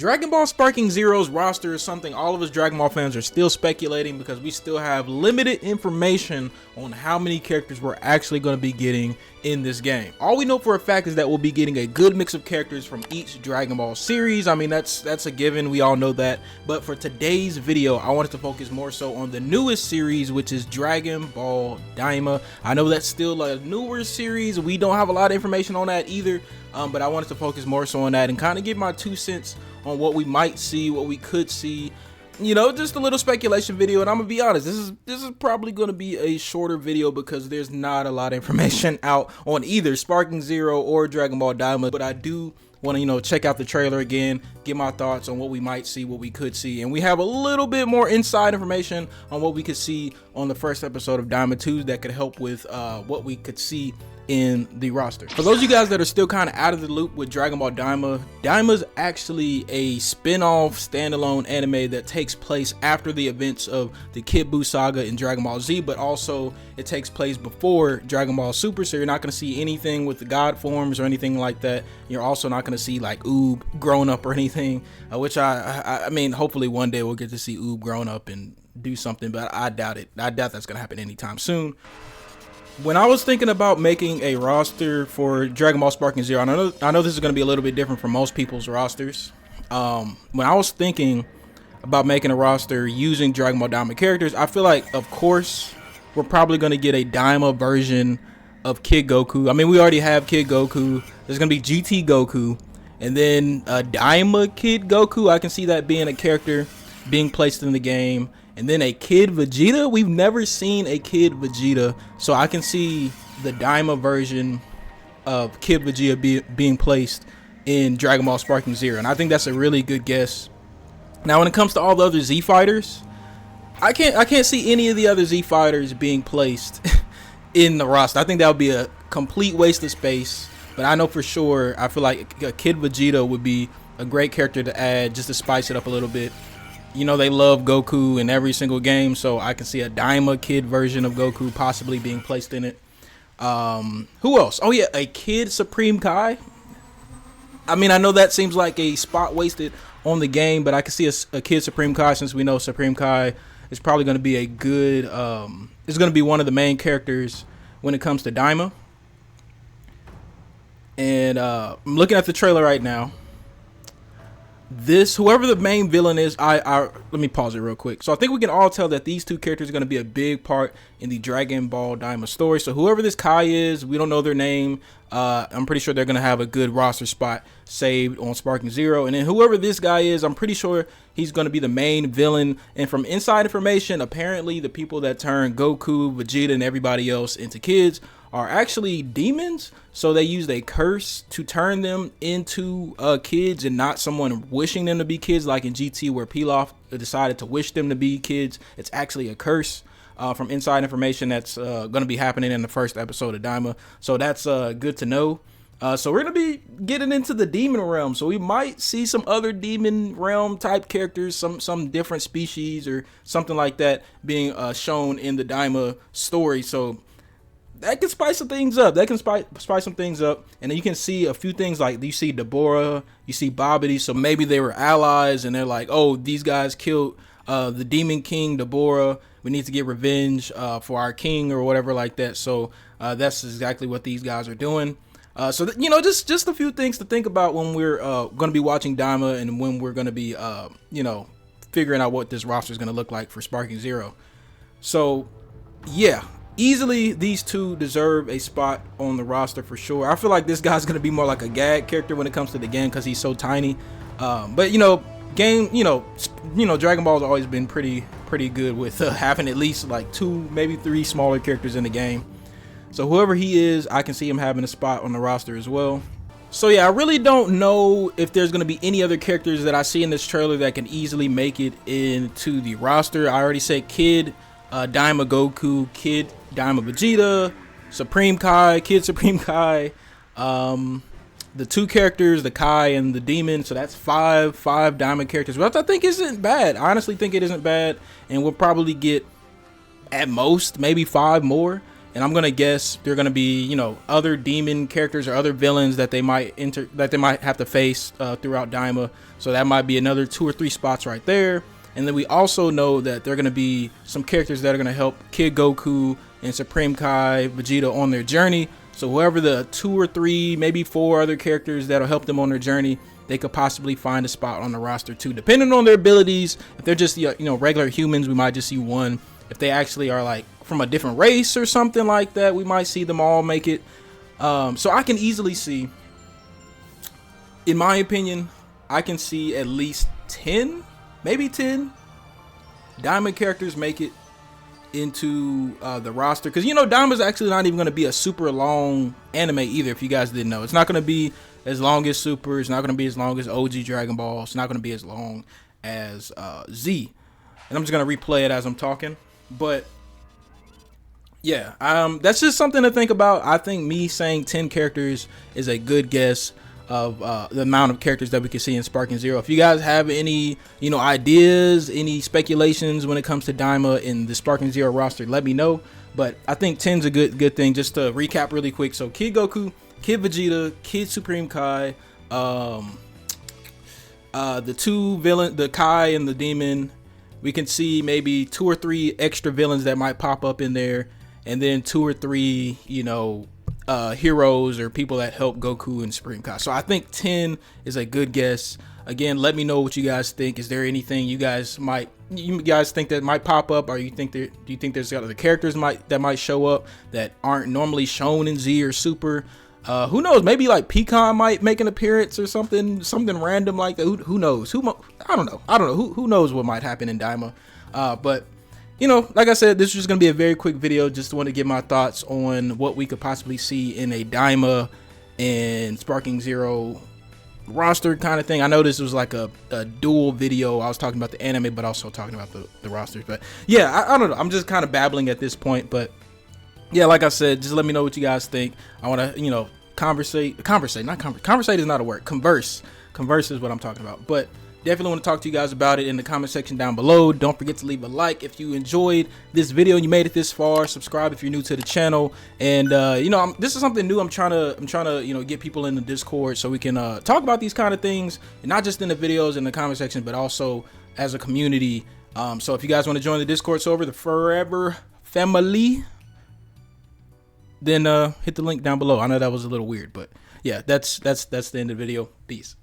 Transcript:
Dragon Ball Sparking Zero's roster is something all of us Dragon Ball fans are still speculating because we still have limited information on how many characters we're actually going to be getting in this game. All we know for a fact is that we'll be getting a good mix of characters from each Dragon Ball series. I mean, that's a given, we all know that. But for today's video, I wanted to focus more so on the newest series, which is Dragon Ball Daima. I know that's still a newer series, we don't have a lot of information on that either, but I wanted to focus more so on that and kind of give my 2 cents on what we might see, what we could see, you know, just a little speculation video. And I'm gonna be honest, this is probably gonna be a shorter video because there's not a lot of information out on either Sparking Zero or Dragon Ball Daima, but I do want to, you know, check out the trailer again, get my thoughts on what we might see, what we could see, and we have a little bit more inside information on what we could see on the first episode of Daima 2 that could help with what we could see in the roster. For those of you guys that are still kind of out of the loop with Dragon Ball Daima, Daima's actually a spin-off standalone anime that takes place after the events of the Kid Buu saga in Dragon Ball Z, but also it takes place before Dragon Ball Super, so you're not going to see anything with the god forms or anything like that. You're also not going to see like Oob grown up or anything, which I mean, hopefully one day we'll get to see Oob grown up and do something, but I doubt it. I doubt that's going to happen anytime soon. When I was thinking about making a roster for Dragon Ball Sparking Zero, I know this is going to be a little bit different from most people's rosters. When I was thinking about making a roster using Dragon Ball Daima characters, I feel like, of course, we're probably going to get a Daima version of Kid Goku. I mean, we already have Kid Goku. There's going to be GT Goku, and then Daima Kid Goku. I can see that being a character being placed in the game. And then a Kid Vegeta. We've never seen a Kid Vegeta, so I can see the Daima version of Kid Vegeta being placed in Dragon Ball Sparking Zero, and I think that's a really good guess. Now, when it comes to all the other Z fighters, I can't see any of the other Z fighters being placed in the roster. I think that would be a complete waste of space. But I know for sure, I feel like a Kid Vegeta would be a great character to add just to spice it up a little bit. You know, they love Goku in every single game, so I can see a Daima Kid version of Goku possibly being placed in it. Who else? Oh yeah, a Kid Supreme Kai. I mean, I know that seems like a spot wasted on the game, but I can see a Kid Supreme Kai, since we know Supreme Kai is probably going to be a good, it's going to be one of the main characters when it comes to Daima. And I'm looking at the trailer right now. Whoever the main villain is, let me pause it real quick. So I think we can all tell that these two characters are going to be a big part in the Dragon Ball Daima story. So whoever this Kai is, we don't know their name. I'm pretty sure they're going to have a good roster spot saved on Sparking Zero. And then whoever this guy is, I'm pretty sure he's going to be the main villain. And from inside information, apparently the people that turn Goku, Vegeta, and everybody else into kids are actually demons. So they used a curse to turn them into kids and not someone wishing them to be kids like in GT, where Pilaf decided to wish them to be kids. It's actually a curse from inside information that's going to be happening in the first episode of Daima. So that's good to know. So we're going to be getting into the demon realm. So we might see some other demon realm type characters, some different species or something like that being shown in the Daima story. So that can spice some things up. And then you can see a few things, like you see Deborah, you see Babidi. So maybe they were allies and they're like, oh, these guys killed the Demon King Deborah. We need to get revenge for our king or whatever like that. So that's exactly what these guys are doing. So you know, just a few things to think about when we're going to be watching Daima and when we're going to be, you know, figuring out what this roster is going to look like for Sparking Zero. So yeah. Easily, these two deserve a spot on the roster for sure. I feel like this guy's going to be more like a gag character when it comes to the game because he's so tiny. But, you know, Dragon Ball's always been pretty good with having at least like 2, maybe 3 smaller characters in the game. So whoever he is, I can see him having a spot on the roster as well. So yeah, I really don't know if there's going to be any other characters that I see in this trailer that can easily make it into the roster. I already said Kid Daima Goku, Kid Daima Vegeta, Supreme Kai, Kid Supreme Kai, the 2 characters, the Kai and the Demon. So that's 5 Daima characters, which I think isn't bad. I honestly think it isn't bad, and we'll probably get at most maybe 5 more and I'm gonna guess they're gonna be, you know, other demon characters or other villains that they might have to face throughout Daima. So that might be another 2 or 3 spots right there. And then we also know that there are gonna be some characters that are gonna help Kid Goku and Supreme Kai, Vegeta on their journey. So whoever the 2 or 3, maybe 4 other characters that'll help them on their journey, they could possibly find a spot on the roster too, depending on their abilities. If they're just, you know, regular humans, we might just see one. If they actually are like from a different race or something like that, we might see them all make it. So I can easily see, in my opinion, I can see at least 10, maybe 10 Daima characters make it into the roster, because, you know, Daima's actually not even going to be a super long anime either, if you guys didn't know. It's not going to be as long as Super, it's not going to be as long as OG Dragon Ball, it's not going to be as long as Z. And I'm just going to replay it as I'm talking. But yeah, that's just something to think about. I think me saying 10 characters is a good guess of the amount of characters that we can see in Sparking Zero. If you guys have any, you know, ideas, any speculations when it comes to Daima in the Sparking Zero roster, let me know. But I think 10's a good thing. Just to recap really quick, so Kid Goku, Kid Vegeta, Kid Supreme Kai, the 2 villain, the Kai and the Demon. We can see maybe 2 or 3 extra villains that might pop up in there, and then 2 or 3, you know, heroes or people that help Goku and Supreme Kai. So I think 10 is a good guess. Again, let me know what you guys think. Is there anything you guys think that might pop up, or do you think there's other characters that might show up that aren't normally shown in Z or Super? Who knows? Maybe like Pecan might make an appearance or something random like that. Who knows? I don't know. Who knows what might happen in Daima? But you know, like I said, this is just gonna be a very quick video. Just want to give my thoughts on what we could possibly see in a Daima and Sparking Zero roster kind of thing. I know this was like a dual video. I was talking about the anime, but also talking about the rosters. But yeah, I don't know. I'm just kind of babbling at this point, but yeah, like I said, just let me know what you guys think. I want to, you know, conversate is not a word. Converse is what I'm talking about. But definitely want to talk to you guys about it in the comment section down below. Don't forget to leave a like if you enjoyed this video and you made it this far. Subscribe if you're new to the channel. And you know, this is something new. I'm trying to you know, get people in the Discord so we can talk about these kind of things, and not just in the videos in the comment section, but also as a community. So if you guys want to join the Discord server, the Forever Family, then hit the link down below. I know that was a little weird, but yeah, that's the end of the video. Peace.